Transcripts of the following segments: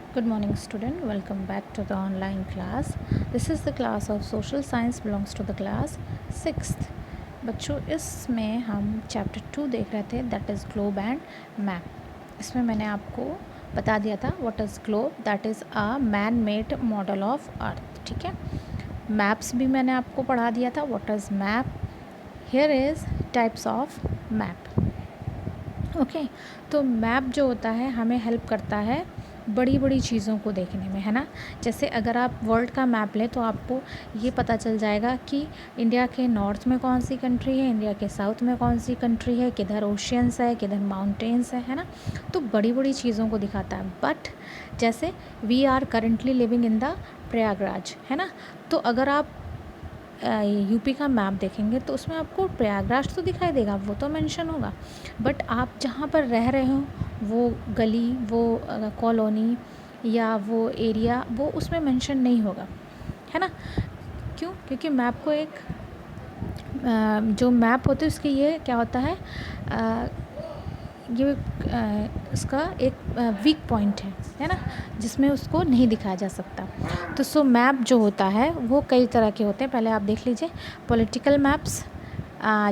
Good morning student, welcome back to the online class. This is the class of social science belongs to the class 6th. बच्चों इसमें हम chapter 2 देख रहे थे that is globe and map. इसमें मैंने आपको बता दिया था what is globe, that is a man made model of earth. ठीक है, मैप्स भी मैंने आपको पढ़ा दिया था what is map. Here is types of map. Okay, तो मैप जो होता है हमें हेल्प करता है बड़ी बड़ी चीज़ों को देखने में, है ना। जैसे अगर आप वर्ल्ड का मैप लें तो आपको ये पता चल जाएगा कि इंडिया के नॉर्थ में कौन सी कंट्री है, इंडिया के साउथ में कौन सी कंट्री है, किधर ओशियंस है, किधर माउंटेन्स है ना। तो बड़ी बड़ी चीज़ों को दिखाता है। बट जैसे we are currently living in the Prayagraj, है ना। तो अगर आप यूपी का मैप देखेंगे तो उसमें आपको प्रयागराज तो दिखाई देगा, वो तो मेंशन होगा। बट आप जहाँ पर रह रहे हो वो गली, वो कॉलोनी या वो एरिया, वो उसमें मेंशन नहीं होगा, है ना। क्यों? क्योंकि मैप को एक जो मैप होते है उसके ये क्या होता है, ये इसका एक वीक पॉइंट है ना, जिसमें उसको नहीं दिखाया जा सकता। तो सो मैप जो होता है वो कई तरह के होते हैं। पहले आप देख लीजिए पॉलिटिकल मैप्स,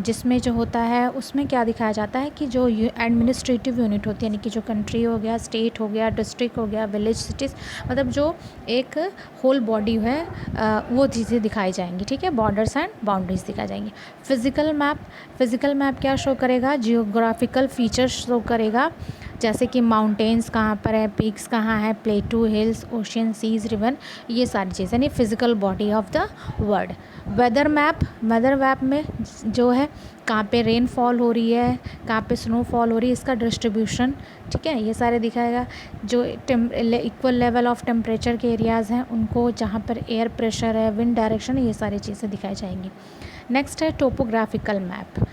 जिसमें जो होता है उसमें क्या दिखाया जाता है कि जो एडमिनिस्ट्रेटिव यूनिट होती है, यानी कि जो कंट्री हो गया, स्टेट हो गया, डिस्ट्रिक्ट हो गया, विलेज, सिटीज़, मतलब जो एक होल बॉडी है, वो चीज़ें दिखाई जाएंगी। ठीक है, बॉर्डर्स एंड बाउंड्रीज दिखाई जाएंगी। फिज़िकल मैप क्या शो करेगा? जियोग्राफिकल फीचर्स शो करेगा, जैसे कि माउंटेन्स कहाँ पर है, पीक्स कहाँ है, plateau, hills, ocean, seas, river, ये सारी चीज़ें, यानी physical body of the world. Weather map में जो है कहाँ पे रेनफॉल हो रही है, कहाँ पे स्नोफॉल हो रही है, इसका डिस्ट्रीब्यूशन, ठीक है, ये सारे दिखाएगा। जो इक्वल लेवल ऑफ टेम्परेचर के एरियाज़ हैं उनको, जहाँ पर एयर प्रेशर है, विंड डायरेक्शन है, ये सारी चीज़ें दिखाई जाएंगी। नेक्स्ट है topographical map.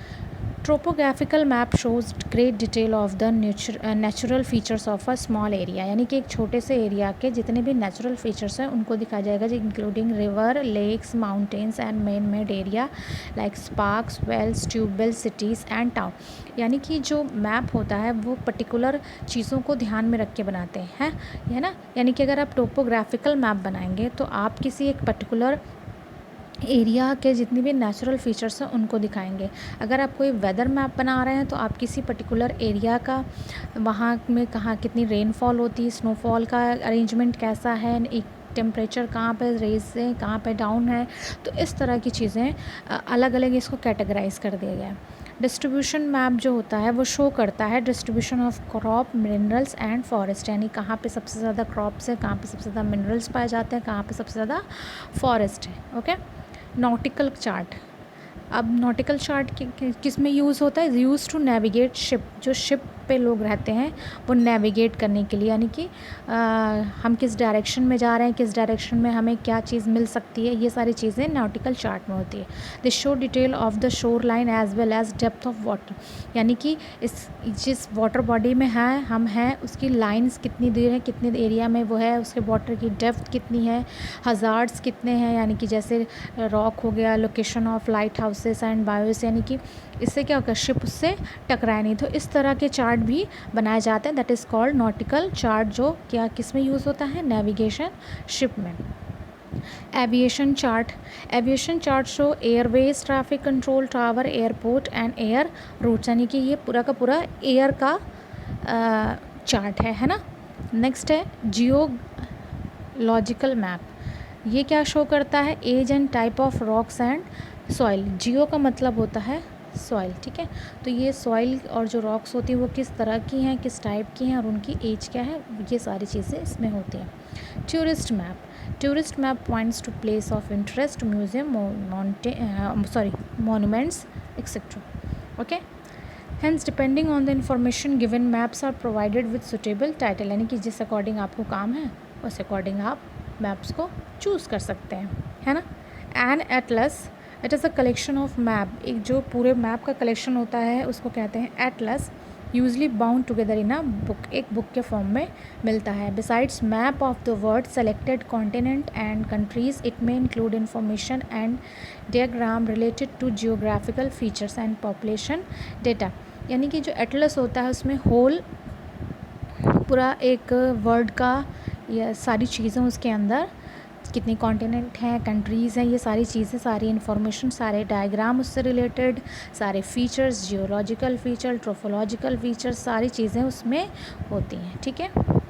Topographical map shows great detail of the natural features of a small area, यानी कि एक छोटे से एरिया के जितने भी नेचुरल फीचर्स हैं उनको दिखाया जाएगा, including river, lakes, mountains and man made area like parks, wells, tubewell, cities and town. यानी कि जो मैप होता है वो पर्टिकुलर चीज़ों को ध्यान में रख के बनाते हैं, है ना। यानी कि अगर आप टोपोग्राफिकल मैप बनाएंगे तो आप किसी एक पर्टिकुलर एरिया के जितनी भी नेचुरल फीचर्स हैं उनको दिखाएंगे। अगर आप कोई वेदर मैप बना रहे हैं तो आप किसी पर्टिकुलर एरिया का, वहाँ में कहाँ कितनी रेनफॉल होती है, स्नोफॉल का अरेंजमेंट कैसा है, एक टेम्परेचर कहाँ पे रेज है, कहाँ पे डाउन है, तो इस तरह की चीज़ें अलग अलग इसको कैटेगराइज कर दिया गया है। डिस्ट्रीब्यूशन मैप जो होता है वो शो करता है distribution of crop, minerals and forest, यानी कहाँ पे सबसे ज़्यादा क्रॉप्स है, कहाँ पे सबसे ज़्यादा मिनरल्स पाए जाते हैं, कहाँ पे सबसे ज़्यादा फॉरेस्ट है। Okay, nautical chart. अब नॉटिकल चार्ट किस में यूज़ होता है? Use to navigate ship. जो शिप पे लोग रहते हैं वो नेविगेट करने के लिए, यानी कि हम किस डायरेक्शन में जा रहे हैं, किस डायरेक्शन में हमें क्या चीज़ मिल सकती है, ये सारी चीज़ें नॉटिकल चार्ट में होती है। This show detail of the shore line as well as depth of water, यानी कि इस जिस वाटर बॉडी में है हम हैं उसकी लाइंस कितनी दूर है, कितने एरिया में वो है, उसके वाटर की डेप्थ कितनी है, हज़ार्ड्स कितने हैं, यानी कि जैसे रॉक हो गया, location of light houses and BIOS, यानी कि इससे क्या होगा, शिप उससे टकराए नहीं। तो इस तरह के चार्ट भी बनाए जाते हैं, that is called nautical chart, जो क्या किस में यूज़ होता है? नेविगेशन शिप में। Aviation chart show airways, traffic control tower, airport and air routes, यानी कि ये पूरा का पूरा एयर का चार्ट है ना। नेक्स्ट है जियोलॉजिकल मैप। ये क्या शो करता है? Age and type of rocks and soil. Geo का मतलब होता है सॉइल, ठीक है। तो ये सॉइल और जो रॉक्स होती हैं वो किस तरह की हैं, किस टाइप की हैं और उनकी एज क्या है, ये सारी चीज़ें इसमें होती हैं। Tourist map points to place of interest, museum, monuments etcetera. Okay, hence depending on the information given maps are provided with suitable title, यानी कि जिस अकॉर्डिंग आपको काम है उस अकॉर्डिंग आप मैप्स को चूज़ कर सकते हैं, है ना। An atlas, it is a collection of map. एक जो पूरे मैप का कलेक्शन होता है उसको कहते हैं atlas, usually bound together in a book, एक बुक के फॉर्म में मिलता है। Besides map of the world selected continent and countries, it में include information and diagram related to geographical features and population data, यानी कि जो एटलस होता है उसमें होल पूरा एक वर्ल्ड का ये सारी चीज़ें उसके अंदर, कितनी कॉन्टिनेंट हैं, कंट्रीज़ हैं, ये सारी चीज़ें, सारी इन्फॉर्मेशन, सारे डायग्राम उससे रिलेटेड, सारे features, geological feature, topological features, सारी चीज़ें उसमें होती हैं, ठीक है।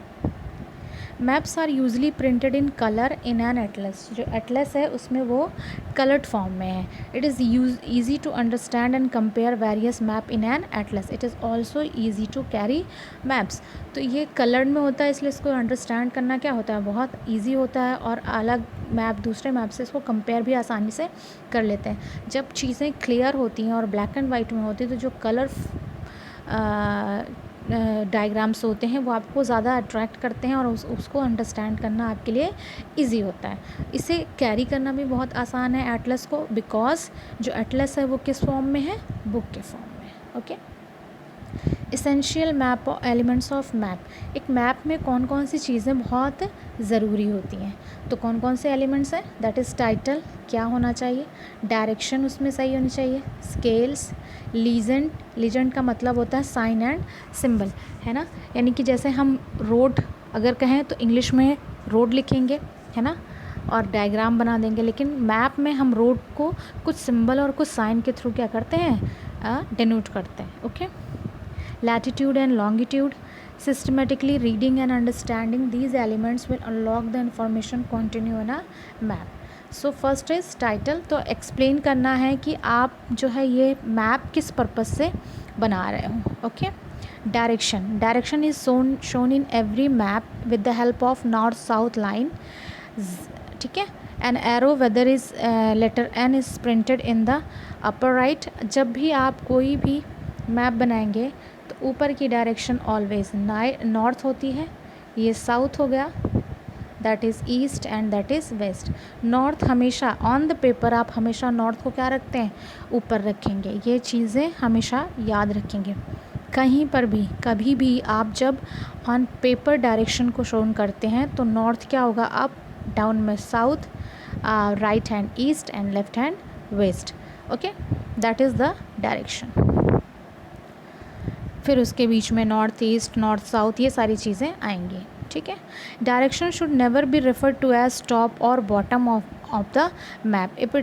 Maps are usually printed in colour in an atlas. जो एटलस है उसमें वो कलर्ड फॉर्म में है। It is easy to understand and compare various map in an atlas. It is also easy to carry maps. तो ये coloured में होता है, इसलिए इसको अंडरस्टैंड करना क्या होता है, बहुत ईजी होता है, और अलग मैप दूसरे मैप से इसको कंपेयर भी आसानी से कर लेते हैं। जब चीज़ें क्लियर होती हैं और ब्लैक एंड वाइट में होती है, तो जो कलर डायग्राम्स होते हैं वो आपको ज़्यादा अट्रैक्ट करते हैं और उसको अंडरस्टैंड करना आपके लिए इजी होता है। इसे कैरी करना भी बहुत आसान है एटलस को, बिकॉज जो एटलस है वो किस फॉर्म में है, बुक के फॉर्म में। ओके, इसेंशियल मैप और एलिमेंट्स ऑफ मैप। एक मैप में कौन कौन सी चीज़ें बहुत ज़रूरी होती हैं, तो कौन कौन से एलिमेंट्स हैं, दैट इज़ टाइटल, क्या होना चाहिए, डायरेक्शन उसमें सही होनी चाहिए, स्केल्स, लीजेंड का मतलब होता है साइन एंड सिंबल, है ना। यानी कि जैसे हम रोड अगर कहें तो इंग्लिश में रोड लिखेंगे, है ना, और डायग्राम बना देंगे, लेकिन मैप में हम रोड को कुछ सिंबल और कुछ साइन के थ्रू क्या करते हैं, डिनोट करते हैं। Okay, latitude and longitude, systematically reading and understanding these elements will unlock the information contained in a map. So first is title, तो एक्सप्लेन करना है कि आप जो है ये मैप किस पर्पज़ से बना रहे हो। Okay, direction is shown in every map with the help of north south line, ठीक है। An arrow whether is letter N is printed in the upper right. जब भी आप कोई भी मैप बनाएंगे तो ऊपर की डायरेक्शन ऑलवेज नॉर्थ होती है, ये साउथ हो गया, that is east and that is west. North हमेशा ऑन द पेपर आप हमेशा नॉर्थ को क्या रखते हैं, ऊपर रखेंगे। ये चीज़ें हमेशा याद रखेंगे। कहीं पर भी कभी भी आप जब ऑन पेपर डायरेक्शन को शोन करते हैं तो नॉर्थ क्या होगा, अप, डाउन में south, right hand east and left hand west. Okay, that is the direction. फिर उसके बीच में नॉर्थ ईस्ट, नॉर्थ साउथ, ये सारी चीज़ें आएंगी, ठीक है। Direction should never be referred to as top और bottom of the map. If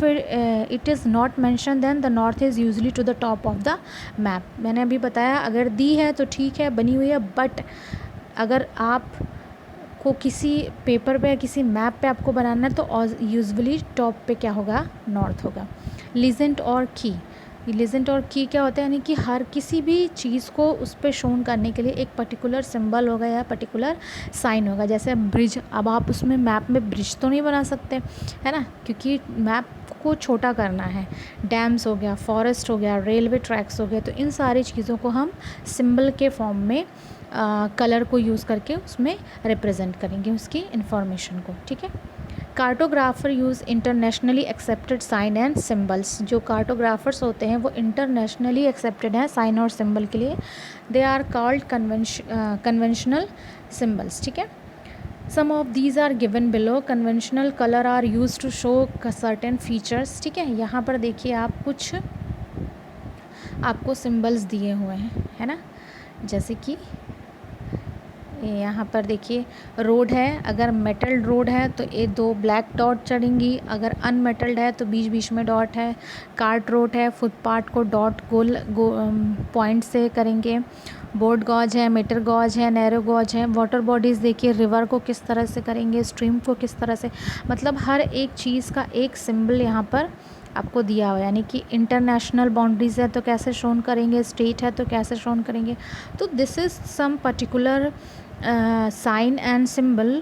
it is not mention then the north is usually to the top of the map. मैंने अभी बताया अगर दी है तो ठीक है, बनी हुई है, बट अगर आप को किसी पेपर पे या किसी मैप पे आपको बनाना है तो यूजुअली टॉप पे क्या होगा, नॉर्थ होगा। लीजेंट और की, लीजेंट और की क्या होता है, यानी कि हर किसी भी चीज़ को उस पर शोन करने के लिए एक पर्टिकुलर सिंबल होगा या पर्टिकुलर साइन होगा। जैसे ब्रिज, अब आप उसमें मैप में ब्रिज तो नहीं बना सकते, है ना, क्योंकि मैप को छोटा करना है। डैम्स हो गया, फॉरेस्ट हो गया, रेलवे ट्रैक्स हो गए, तो इन सारी चीज़ों को हम सिंबल के फॉर्म में कलर को यूज़ करके उसमें रिप्रेजेंट करेंगे उसकी इंफॉर्मेशन को, ठीक है। Cartographer use internationally accepted sign and symbols. जो कार्टोग्राफर्स होते हैं वो इंटरनेशनली एक्सेप्टेड हैं साइन और सिंबल के लिए। They are called conventional symbols, ठीक है। Some of these are given below. Conventional colour are use to show certain features, ठीक है। यहाँ पर देखिए आप कुछ आपको सिम्बल्स दिए हुए हैं, है ना, जैसे कि यहाँ पर देखिए रोड है, अगर मेटल्ड रोड है तो ये 2 ब्लैक डॉट चढ़ेंगी, अगर अनमेटल्ड है तो बीच बीच में डॉट है। कार्ट रोड है, फुटपाथ को डॉट गोल पॉइंट से करेंगे। बोर्ड गॉज है, मीटर गॉज है, नैरो गॉज है। वाटर बॉडीज़ देखिए रिवर को किस तरह से करेंगे, स्ट्रीम को किस तरह से, मतलब हर एक चीज़ का एक सिंबल यहाँ पर आपको दिया हुआ है। यानी कि इंटरनेशनल बाउंड्रीज़ है तो कैसे शोन करेंगे, स्टेट है तो कैसे शोन करेंगे। तो this is some particular sign and symbol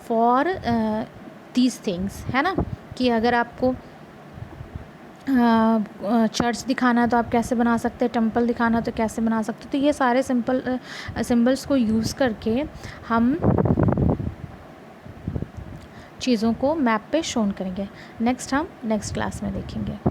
for these things, है ना, कि अगर आपको चर्च दिखाना तो आप कैसे बना सकते हैं, टेंपल दिखाना तो कैसे बना सकते हैं। तो ये सारे सिंबल्स को यूज़ करके हम चीज़ों को मैप पे शोन करेंगे। नेक्स्ट हम नेक्स्ट क्लास में देखेंगे।